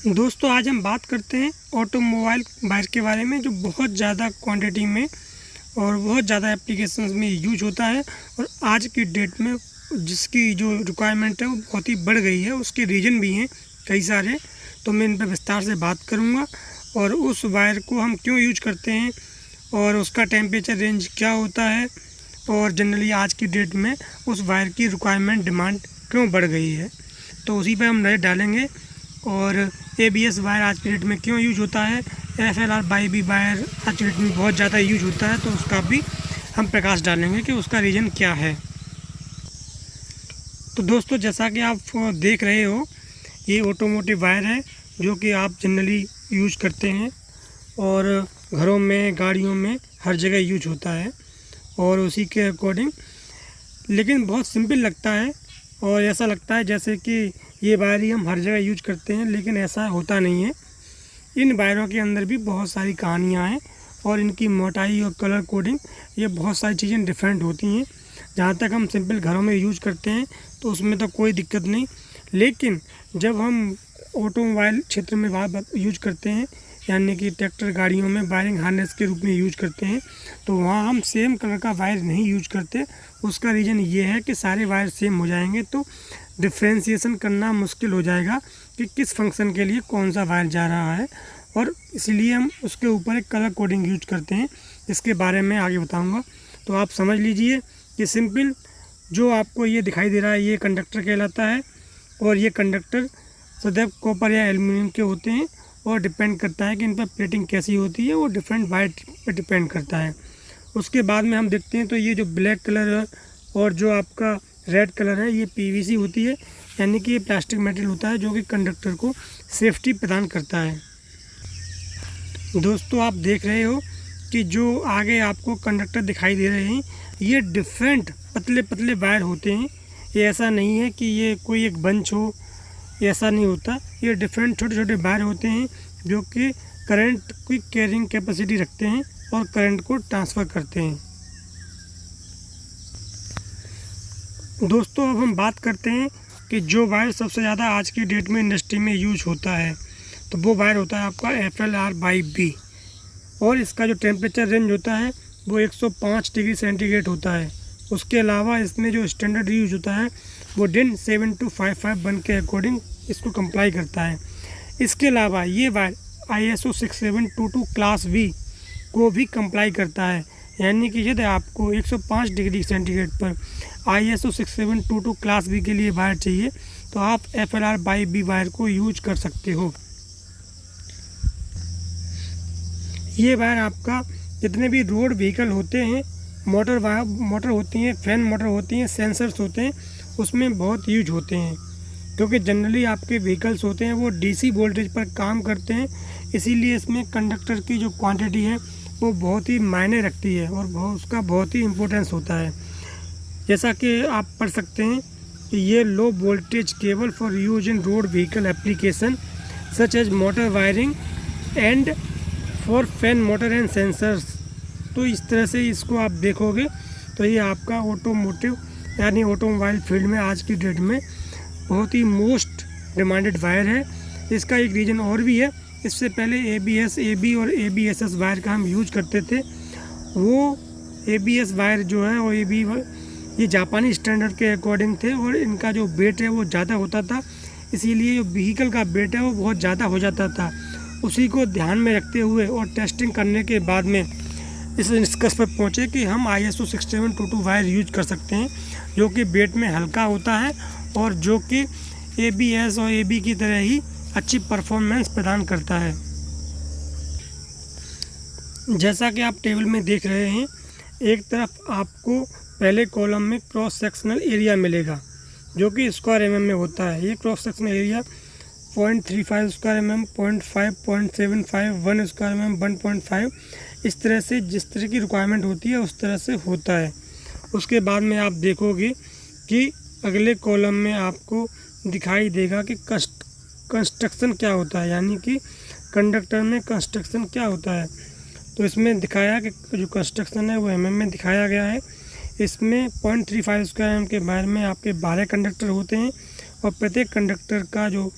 दोस्तों आज हम बात करते हैं ऑटोमोबाइल वायर के बारे में, जो बहुत ज़्यादा क्वांटिटी में और बहुत ज़्यादा एप्लीकेशंस में यूज होता है। और आज की डेट में जिसकी जो रिक्वायरमेंट है वो बहुत ही बढ़ गई है। उसके रीज़न भी हैं कई सारे, तो मैं इन पर विस्तार से बात करूँगा। और उस वायर को हम क्यों यूज करते हैं और उसका टेम्परेचर रेंज क्या होता है, और जनरली आज की डेट में उस वायर की रिक्वायरमेंट डिमांड क्यों बढ़ गई है, तो उसी पर हम नज़र डालेंगे। और ABS वायर आज की डेट में क्यों यूज होता है, FLR बाई वायर आज की डेट में बहुत ज़्यादा यूज होता है, तो उसका भी हम प्रकाश डालेंगे कि उसका रीज़न क्या है। तो दोस्तों जैसा कि आप देख रहे हो, ये ऑटोमोटिव वायर है जो कि आप जनरली यूज करते हैं और घरों में, गाड़ियों में, हर जगह यूज होता है और उसी के अकॉर्डिंग। लेकिन बहुत सिंपल लगता है और ऐसा लगता है जैसे कि ये वायर ही हम हर जगह यूज करते हैं, लेकिन ऐसा होता नहीं है। इन वायरों के अंदर भी बहुत सारी कहानियाँ हैं और इनकी मोटाई और कलर कोडिंग, ये बहुत सारी चीज़ें डिफरेंट होती हैं। जहाँ तक हम सिंपल घरों में यूज करते हैं तो उसमें तो कोई दिक्कत नहीं, लेकिन जब हम ऑटोमोबाइल क्षेत्र में वायर यूज करते हैं, यानी कि ट्रैक्टर, गाड़ियों में वायरिंग हार्नेस के रूप में यूज करते हैं, तो वहाँ हम सेम कलर का वायर नहीं यूज करते। उसका रीज़न ये है कि सारे वायर सेम हो जाएंगे तो डिफ्रेंशिएशन करना मुश्किल हो जाएगा कि किस फंक्शन के लिए कौन सा वायर जा रहा है, और इसलिए हम उसके ऊपर एक कलर कोडिंग यूज करते हैं। इसके बारे में आगे बताऊँगा, तो आप समझ लीजिए कि सिंपल जो आपको ये दिखाई दे रहा है ये कंडक्टर कहलाता है, और ये कंडक्टर सदैव कॉपर या एल्युमिनियम के होते हैं और डिपेंड करता है कि इन पर प्लेटिंग कैसी होती है, वो डिफरेंट वायर पर डिपेंड करता है। उसके बाद में हम देखते हैं तो ये जो ब्लैक कलर है और जो आपका रेड कलर है, ये PVC होती है, यानी कि ये प्लास्टिक मटेरियल होता है जो कि कंडक्टर को सेफ्टी प्रदान करता है। दोस्तों आप देख रहे हो कि जो आगे आपको कंडक्टर दिखाई दे रहे हैं, ये डिफरेंट पतले पतले वायर होते हैं। ये ऐसा नहीं है कि ये कोई एक बंच हो, ऐसा नहीं होता। ये डिफरेंट छोटे छोटे वायर होते हैं जो कि करंट की कैरिंग कैपेसिटी रखते हैं और करंट को ट्रांसफ़र करते हैं। दोस्तों अब हम बात करते हैं कि जो वायर सबसे ज़्यादा आज की डेट में इंडस्ट्री में यूज होता है, तो वो वायर होता है आपका FLR बाई B, और इसका जो टेम्परेचर रेंज होता है वो 105 डिग्री सेंटीग्रेड होता है। उसके अलावा इसमें जो स्टैंडर्ड यूज होता है वो DIN 7255 के अकॉर्डिंग इसको कंप्लाई करता है। इसके अलावा ये वायर ISO 6722 क्लास V को भी कंप्लाई करता है, यानी कि यदि आपको 105 डिग्री सेंटीग्रेड पर ISO 6722 क्लास B के लिए वायर चाहिए तो आप FLR बाई B वायर को यूज कर सकते हो। ये वायर आपका जितने भी रोड व्हीकल होते हैं, मोटर होती हैं, फैन मोटर होती हैं, सेंसर्स होते हैं, उसमें बहुत यूज होते हैं, क्योंकि जनरली आपके व्हीकल्स होते हैं वो DC वोल्टेज पर काम करते हैं। इसीलिए इसमें कंडक्टर की जो क्वांटिटी है वो बहुत ही मायने रखती है और उसका बहुत ही इम्पोर्टेंस होता है। जैसा कि आप पढ़ सकते हैं कि ये low voltage cable for use in road vehicle application such as motor wiring and for fan motor and sensors. तो इस तरह से इसको आप देखोगे तो ये आपका ऑटोमोटिव यानी ऑटोमोबाइल फील्ड में आज की डेट में बहुत ही मोस्ट डिमांडेड वायर है। इसका एक रीज़न और भी है। इससे पहले ABS, AB और ABSS वायर का हम यूज करते थे। वो ABS वायर जो है और AB ये जापानी स्टैंडर्ड के अकॉर्डिंग थे और इनका जो वेट है वो ज़्यादा होता था, इसीलिए जो व्हीकल का वेट है वो बहुत ज़्यादा हो जाता था। उसी को ध्यान में रखते हुए और टेस्टिंग करने के बाद में इस निष्कर्ष पर पहुँचे कि हम ISO 6722 वायर यूज कर सकते हैं, जो कि वेट में हल्का होता है और जो कि ABS और AB की तरह ही अच्छी परफॉर्मेंस प्रदान करता है। जैसा कि आप टेबल में देख रहे हैं, एक तरफ आपको पहले कॉलम में क्रॉस सेक्शनल एरिया मिलेगा जो कि स्क्वायर mm में होता है। ये cross sectional area 0.35 square mm, 0.5, 0.75, 1 square mm, 1.5, इस तरह से जिस तरह की रिक्वायरमेंट होती है उस तरह से होता है। उसके बाद में आप देखोगे कि अगले कॉलम में आपको दिखाई देगा कि कंस्ट्रक्शन क्या होता है, यानी कि कंडक्टर में कंस्ट्रक्शन क्या होता है। तो इसमें दिखाया कि जो कंस्ट्रक्शन है वो mm में दिखाया गया है। इसमें 0.35 स्क्वायर mm के बारे में आपके 12 कंडक्टर होते हैं और प्रत्येक कंडक्टर का जो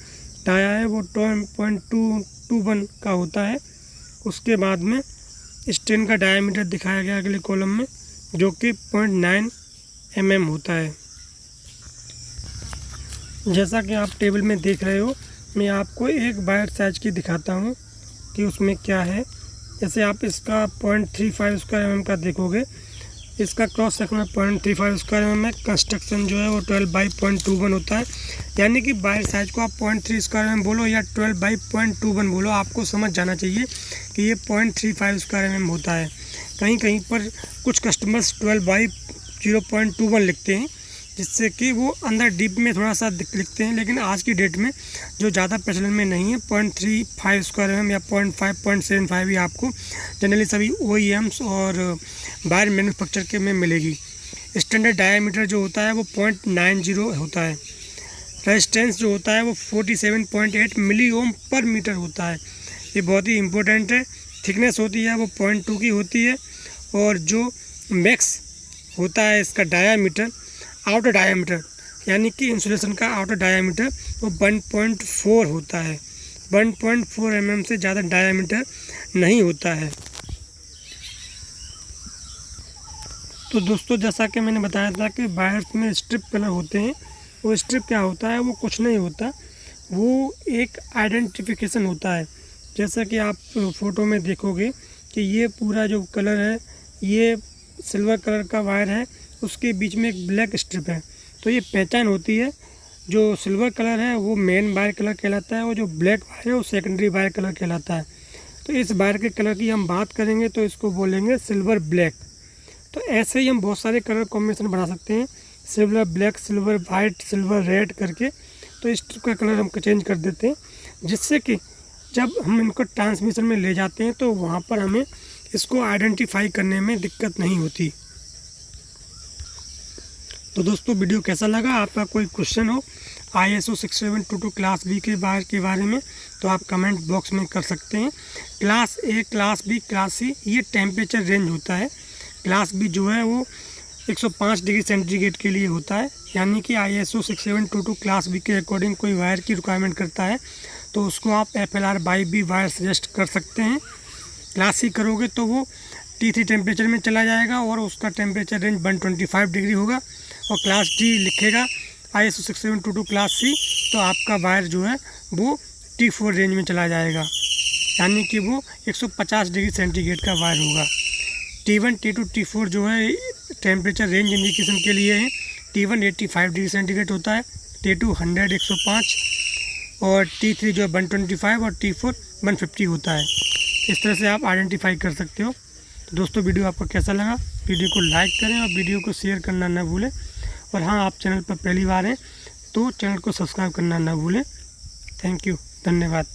डाया है वो 0.221 का होता है। उसके बाद में स्टेन का डायामीटर दिखाया गया अगले कॉलम में, जो कि 0.9 mm होता है। जैसा कि आप टेबल में देख रहे हो, मैं आपको एक वायर साइज की दिखाता हूँ कि उसमें क्या है। जैसे आप इसका 0.35 स्क्वायर mm का देखोगे, इसका क्रॉस सेक्शन 0.35 स्क्वायर mm है। कंस्ट्रक्शन जो है वो 12/0.21 होता है। यानी कि वायर साइज को आप 0.3 स्क्वायर mm बोलो या 12/0.21 बोलो, आपको समझ जाना चाहिए कि ये 0.35 स्क्वायर mm होता है। कहीं कहीं पर कुछ कस्टमर्स 12/0.21 लिखते हैं, जिससे कि वो अंदर डीप में थोड़ा सा लिखते हैं। लेकिन आज की डेट में जो ज़्यादा प्रचलन में नहीं है, 0.35 स्क्वायर mm या 0.5 0.75 ही आपको जनरली सभी OEMs और वायर मैन्युफैक्चर के में मिलेगी। स्टैंडर्ड डायामीटर जो होता है वो 0.90 होता है। रेजिस्टेंस जो होता है वो 47.8 मिली ओम पर मीटर होता है। ये बहुत ही इम्पोर्टेंट है। थिकनेस होती है वो 0.2 की होती है। और जो मैक्स होता है इसका डायामीटर, आउटर डायामीटर यानी कि इंसुलेशन का आउटर डायामीटर वो 1.4 होता है। 1.4 mm से ज़्यादा डायामीटर नहीं होता है। तो दोस्तों, जैसा कि मैंने बताया था कि वायर्स में स्ट्रिप कलर होते हैं। वो स्ट्रिप क्या होता है, वो कुछ नहीं होता, वो एक आइडेंटिफिकेशन होता है। जैसा कि आप फ़ोटो में देखोगे कि ये पूरा जो कलर है ये सिल्वर कलर का वायर है, उसके बीच में एक ब्लैक स्ट्रिप है। तो ये पहचान होती है। जो सिल्वर कलर है वो मेन वायर कलर कहलाता है, और जो ब्लैक वायर है वो सेकेंडरी वायर कलर कहलाता है। तो इस वायर के कलर की हम बात करेंगे तो इसको बोलेंगे सिल्वर ब्लैक। तो ऐसे ही हम बहुत सारे कलर कॉम्बिनेशन बना सकते हैं, silver black, silver white, silver red करके। तो इस स्ट्रिप का कलर हम चेंज कर देते हैं, जिससे कि जब हम इनको ट्रांसमिशन में ले जाते हैं तो वहाँ पर हमें इसको आइडेंटिफाई करने में दिक्कत नहीं होती। तो दोस्तों, वीडियो कैसा लगा? आपका कोई क्वेश्चन हो ISO 6722 क्लास बी के बारे में तो आप कमेंट बॉक्स में कर सकते हैं। Class A, class B, class C ये टेम्परेचर रेंज होता है। क्लास बी जो है वो 105 डिग्री सेंटीग्रेड के लिए होता है। यानी कि ISO 6722 क्लास बी के अकॉर्डिंग कोई वायर की रिक्वायरमेंट करता है तो उसको आप FLR/B वायर सजेस्ट कर सकते हैं। क्लास सी करोगे तो वो T3 टेम्परेचर में चला जाएगा और उसका टेम्परेचर रेंज 125 डिग्री होगा। और क्लास डी लिखेगा ISO 6722 क्लास सी तो आपका वायर जो है वो T4 रेंज में चला जाएगा, यानी कि वो 150 डिग्री सेंटीग्रेड का वायर होगा। T1, T2, T4 जो है टेम्परेचर रेंज इंडिकेशन के लिए है। T1 85 डिग्री सेंटीग्रेड होता है, T2 100 105 और T3 जो है 125 और T4 150 होता है। इस तरह से आप आइडेंटिफाई कर सकते हो। तो दोस्तों, वीडियो आपको कैसा लगा? वीडियो को लाइक करें और वीडियो को शेयर करना ना भूलें। और हाँ, आप चैनल पर पहली बार हैं तो चैनल को सब्सक्राइब करना ना भूलें। थैंक यू, धन्यवाद।